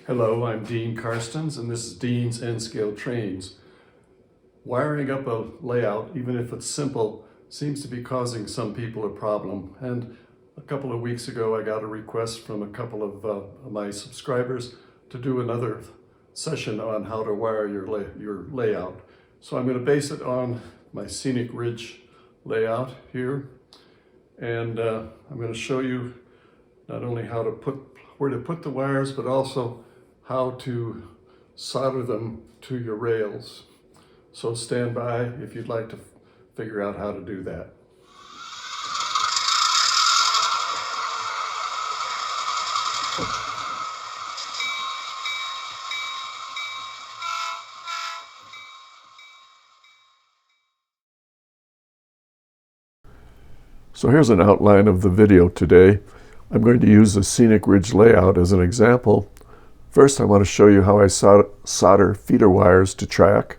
Hello, I'm Dean Karstens, and this is Dean's N-Scale Trains. Wiring up a layout, even if it's simple, seems to be causing some people a problem. And a couple of weeks ago, I got a request from a couple of my subscribers to do another session on how to wire your layout. So I'm going to base it on my Scenic Ridge layout here. And I'm going to show you not only where to put the wires, but also how to solder them to your rails. So stand by if you'd like to figure out how to do that. So here's an outline of the video today. I'm going to use the Scenic Ridge layout as an example. First, I want to show you how I solder feeder wires to track.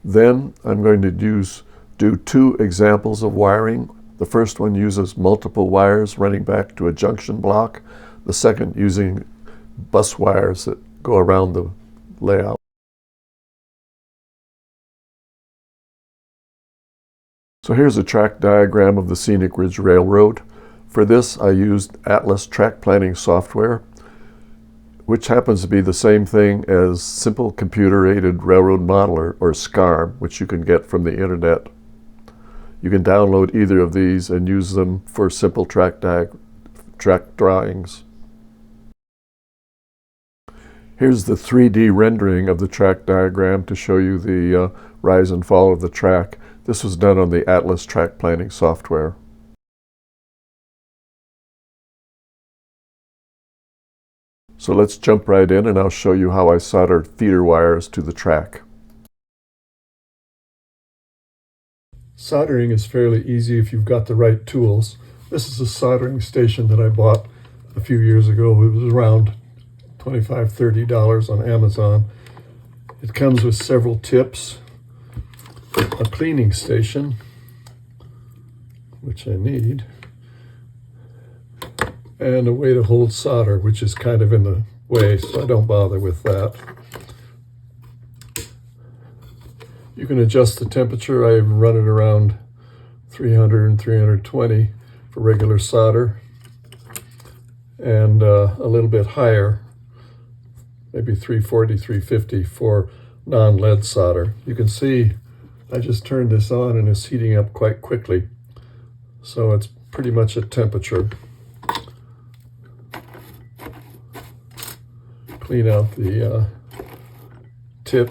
Then I'm going to do two examples of wiring. The first one uses multiple wires running back to a junction block. The second using bus wires that go around the layout. So here's a track diagram of the Scenic Ridge Railroad. For this, I used Atlas track planning software, which happens to be the same thing as Simple Computer-Aided Railroad Modeler, or SCARM, which you can get from the internet. You can download either of these and use them for simple track drawings. Here's the 3D rendering of the track diagram to show you the rise and fall of the track. This was done on the Atlas track planning software. So let's jump right in and I'll show you how I soldered feeder wires to the track. Soldering is fairly easy if you've got the right tools. This is a soldering station that I bought a few years ago. It was around $25, $30 on Amazon. It comes with several tips, a cleaning station, which I need, and a way to hold solder, which is kind of in the way, so I don't bother with that. You can adjust the temperature. I run it around 300 and 320 for regular solder, and a little bit higher, maybe 340, 350 for non-lead solder. You can see I just turned this on and it's heating up quite quickly, so it's pretty much at temperature. Clean out the tip.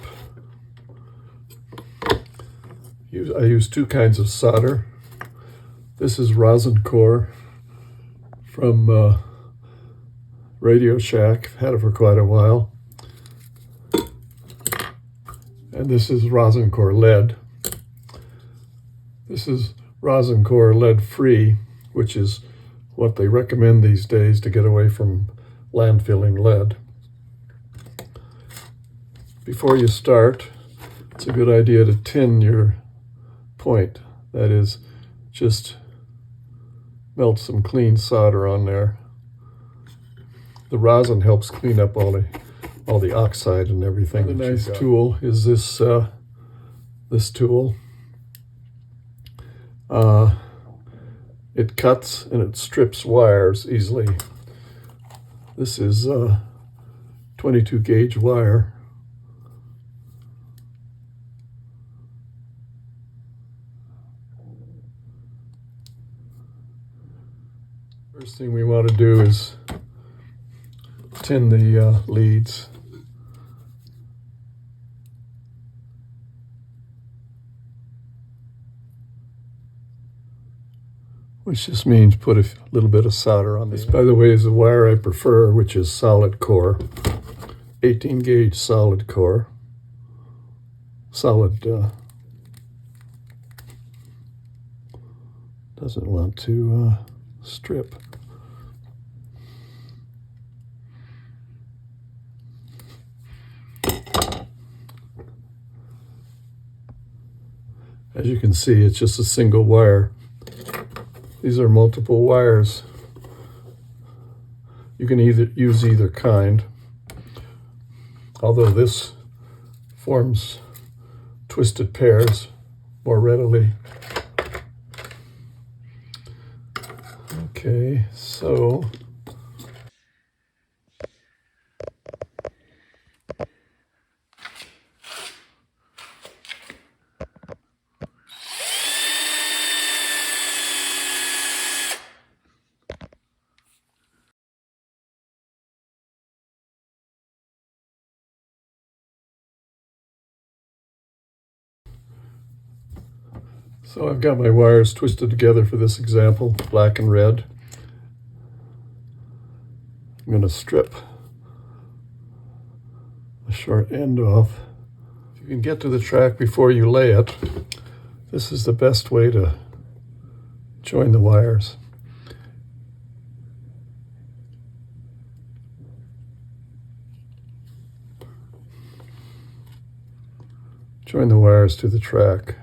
I use two kinds of solder. This is rosin core from Radio Shack. Had it for quite a while. And this is rosin core lead. This is rosin core lead free, which is what they recommend these days to get away from landfilling lead. Before you start, it's a good idea to tin your point. That is, just melt some clean solder on there. The rosin helps clean up all the oxide and everything. The nice tool is this tool. It cuts and it strips wires easily. This is 22 gauge wire. First thing we want to do is tin the leads. Which just means put a little bit of solder on this. By the way, is the wire I prefer, which is solid core, 18 gauge solid core. Solid doesn't want to strip. As you can see, it's just a single wire. These are multiple wires. You can use either kind. although this forms twisted pairs more readily. Okay, so I've got my wires twisted together for this example, black and red. I'm going to strip the short end off. If you can get to the track before you lay it, this is the best way to join the wires. Join the wires to the track.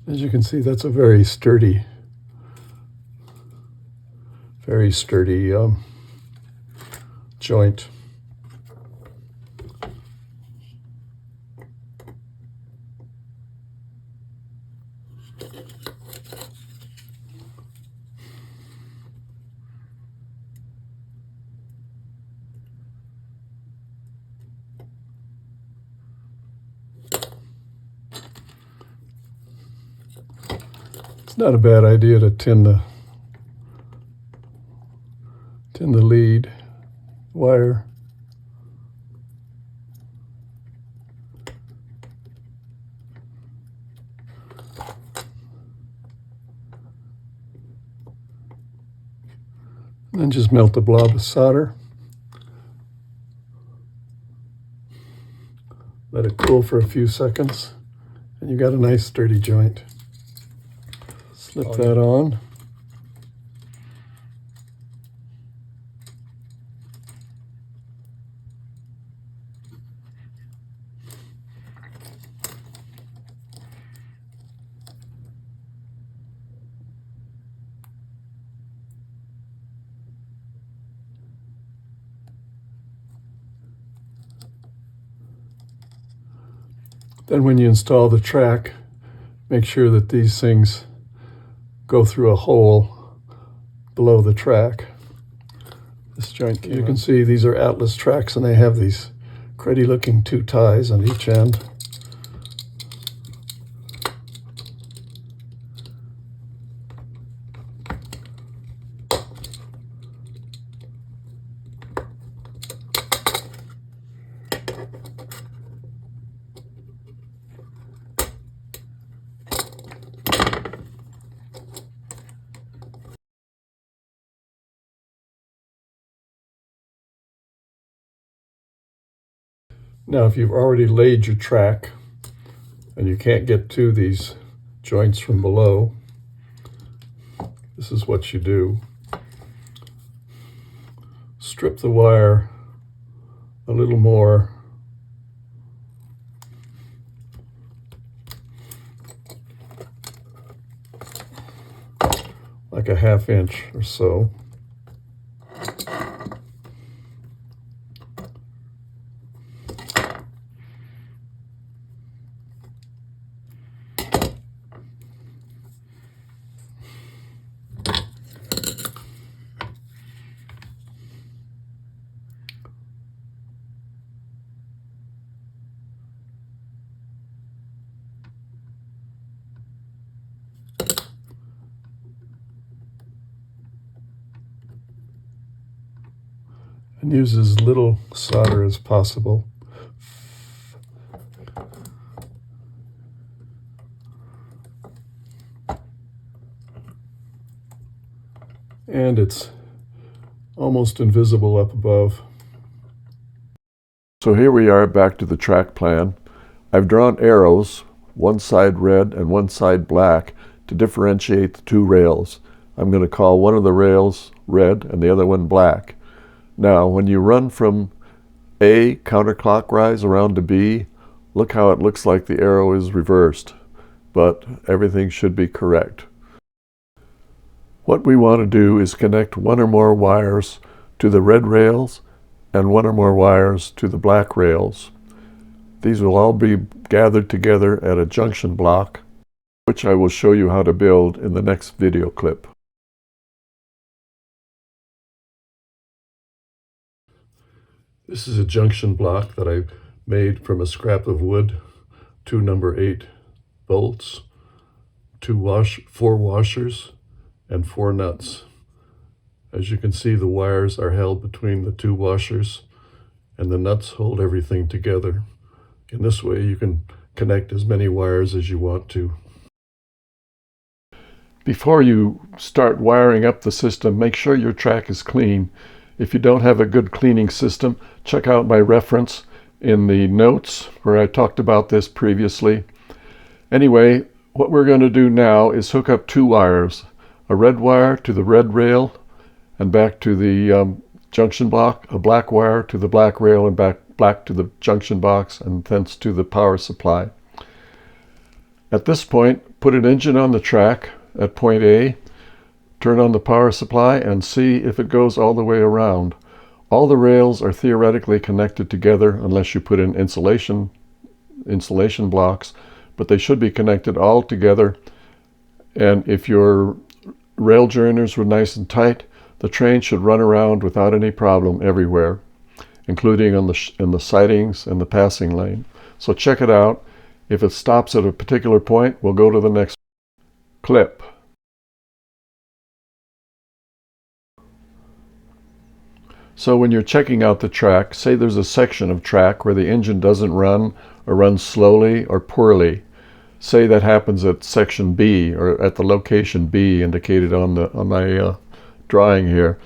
As you can see, that's a very sturdy joint. It's not a bad idea to tin the lead wire. And then just melt the blob of solder. Let it cool for a few seconds, and you got a nice sturdy joint. Slip that on. Then when you install the track, make sure that these things go through a hole below the track. This joint, you can see these are Atlas tracks, and they have these cruddy looking two ties on each end. Now, if you've already laid your track and you can't get to these joints from below, this is what you do. Strip the wire a little more. Like a ½ inch or so. And use as little solder as possible. And it's almost invisible up above. So here we are back to the track plan. I've drawn arrows, one side red and one side black, to differentiate the two rails. I'm going to call one of the rails red and the other one black. Now, when you run from A counterclockwise around to B, look how it looks like the arrow is reversed, but everything should be correct. What we want to do is connect one or more wires to the red rails and one or more wires to the black rails. These will all be gathered together at a junction block, which I will show you how to build in the next video clip. This is a junction block that I made from a scrap of wood, 2 number 8 bolts, 4 washers, and 4 nuts. As you can see, the wires are held between the 2 washers, and the nuts hold everything together. In this way, you can connect as many wires as you want to. Before you start wiring up the system, make sure your track is clean. If you don't have a good cleaning system, check out my reference in the notes where I talked about this previously. Anyway, what we're going to do now is hook up 2 wires, a red wire to the red rail and back to the junction block, a black wire to the black rail and back to the junction box, and thence to the power supply. At this point, put an engine on the track at point A, turn on the power supply, and see if it goes all the way around. All the rails are theoretically connected together unless you put in insulation blocks, but they should be connected all together. And if your rail joiners were nice and tight, the train should run around without any problem everywhere, including in the sidings and the passing lane. So check it out. If it stops at a particular point, we'll go to the next clip. So when you're checking out the track, say there's a section of track where the engine doesn't run or runs slowly or poorly. Say that happens at section B or at the location B indicated on my drawing here.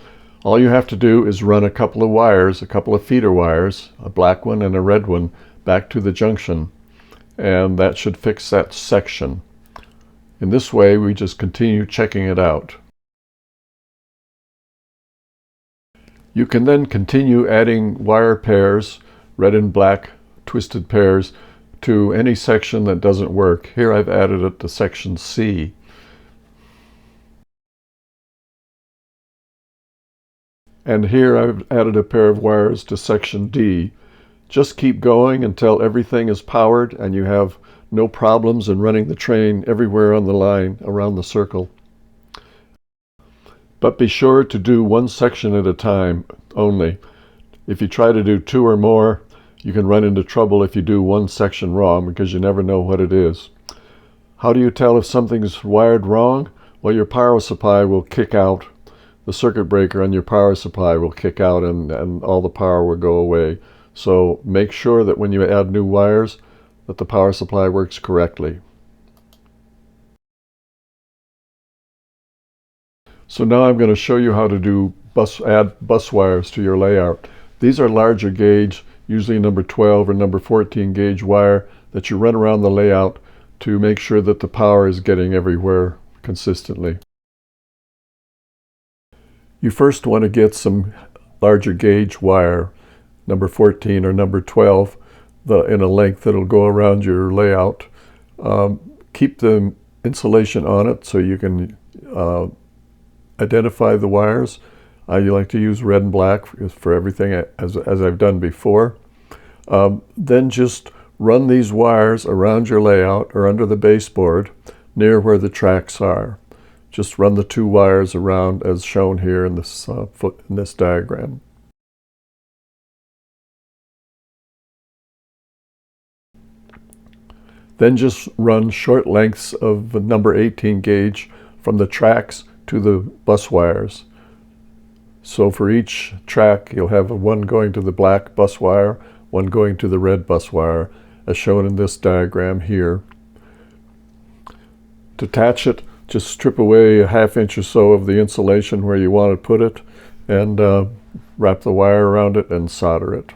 All you have to do is run a couple of wires, a couple of feeder wires, a black one and a red one, back to the junction, and that should fix that section. In this way, we just continue checking it out. You can then continue adding wire pairs, red and black twisted pairs, to any section that doesn't work. Here I've added it to section C. And here I've added a pair of wires to section D. Just keep going until everything is powered and you have no problems in running the train everywhere on the line around the circle. But be sure to do one section at a time only. If you try to do 2 or more, you can run into trouble if you do one section wrong, because you never know what it is. How do you tell if something's wired wrong? Well, your power supply will kick out. The circuit breaker on your power supply will kick out and all the power will go away. So make sure that when you add new wires, that the power supply works correctly. So now I'm going to show you how to add bus wires to your layout. These are larger gauge, usually number 12 or number 14 gauge wire that you run around the layout to make sure that the power is getting everywhere consistently. You first want to get some larger gauge wire, number 14 or number 12, in a length that'll go around your layout. Keep the insulation on it so you can identify the wires. I like to use red and black for everything as I've done before. Then just run these wires around your layout or under the baseboard near where the tracks are. Just run the 2 wires around as shown here in this diagram. Then just run short lengths of number 18 gauge from the tracks to the bus wires. So for each track, you'll have one going to the black bus wire, one going to the red bus wire, as shown in this diagram here. To attach it, just strip away a ½ inch or so of the insulation where you want to put it, and wrap the wire around it and solder it.